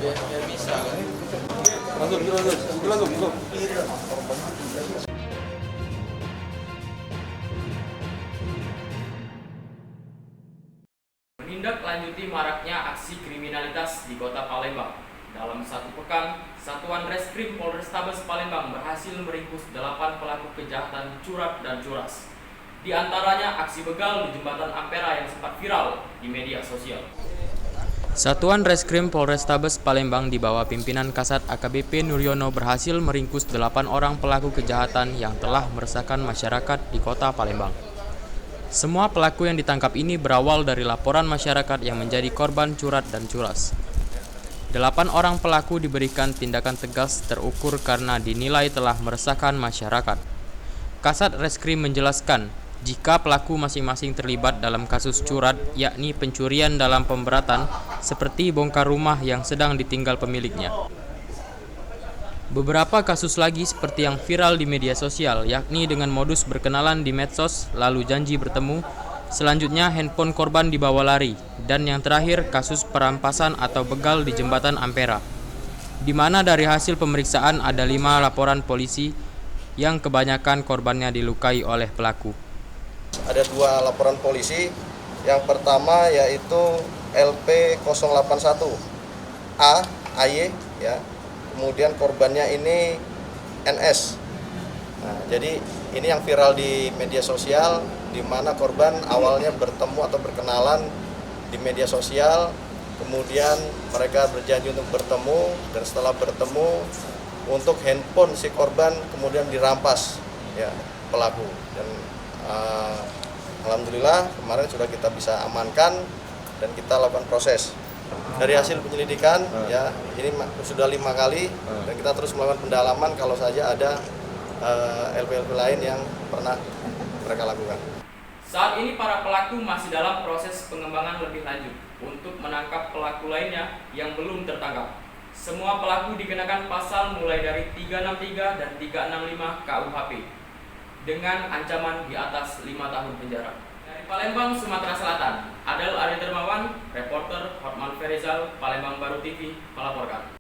biar bisa kan. Langsung. Menindaklanjuti maraknya aksi kriminalitas di Kota Palembang. Dalam satu pekan, Satuan Reskrim Polrestabes Palembang berhasil meringkus 8 pelaku kejahatan curat dan curas. Di antaranya aksi begal di Jembatan Ampera yang sempat viral di media sosial. Satuan Reskrim Polrestabes Palembang di bawah pimpinan Kasat AKBP Nuryono berhasil meringkus 8 orang pelaku kejahatan yang telah meresahkan masyarakat di Kota Palembang. Semua pelaku yang ditangkap ini berawal dari laporan masyarakat yang menjadi korban curat dan curas. 8 orang pelaku diberikan tindakan tegas terukur karena dinilai telah meresahkan masyarakat. Kasat Reskrim menjelaskan, jika pelaku masing-masing terlibat dalam kasus curat, yakni pencurian dalam pemberatan, seperti bongkar rumah yang sedang ditinggal pemiliknya. Beberapa kasus lagi seperti yang viral di media sosial, yakni dengan modus berkenalan di medsos, lalu janji bertemu, selanjutnya handphone korban dibawa lari, dan yang terakhir kasus perampasan atau begal di Jembatan Ampera, di mana dari hasil pemeriksaan ada 5 laporan polisi yang kebanyakan korbannya dilukai oleh pelaku. Ada 2 laporan polisi. Yang pertama yaitu LP081 AY ya. Kemudian korbannya ini NS. Nah, jadi ini yang viral di media sosial, di mana korban awalnya bertemu atau berkenalan di media sosial, kemudian mereka berjanji untuk bertemu, dan setelah bertemu untuk handphone si korban kemudian dirampas ya pelaku. Dan alhamdulillah kemarin sudah kita bisa amankan dan kita lakukan proses. Dari hasil penyelidikan ya ini sudah 5 kali dan kita terus melakukan pendalaman kalau saja ada LP-LP lain yang pernah mereka lakukan. Saat ini para pelaku masih dalam proses pengembangan lebih lanjut untuk menangkap pelaku lainnya yang belum tertangkap. Semua pelaku dikenakan pasal mulai dari 363 dan 365 KUHP dengan ancaman di atas 5 tahun penjara. Dari Palembang, Sumatera Selatan, Adel Ari Dermawan, reporter Hotman Ferizal, Palembang Baru TV, melaporkan.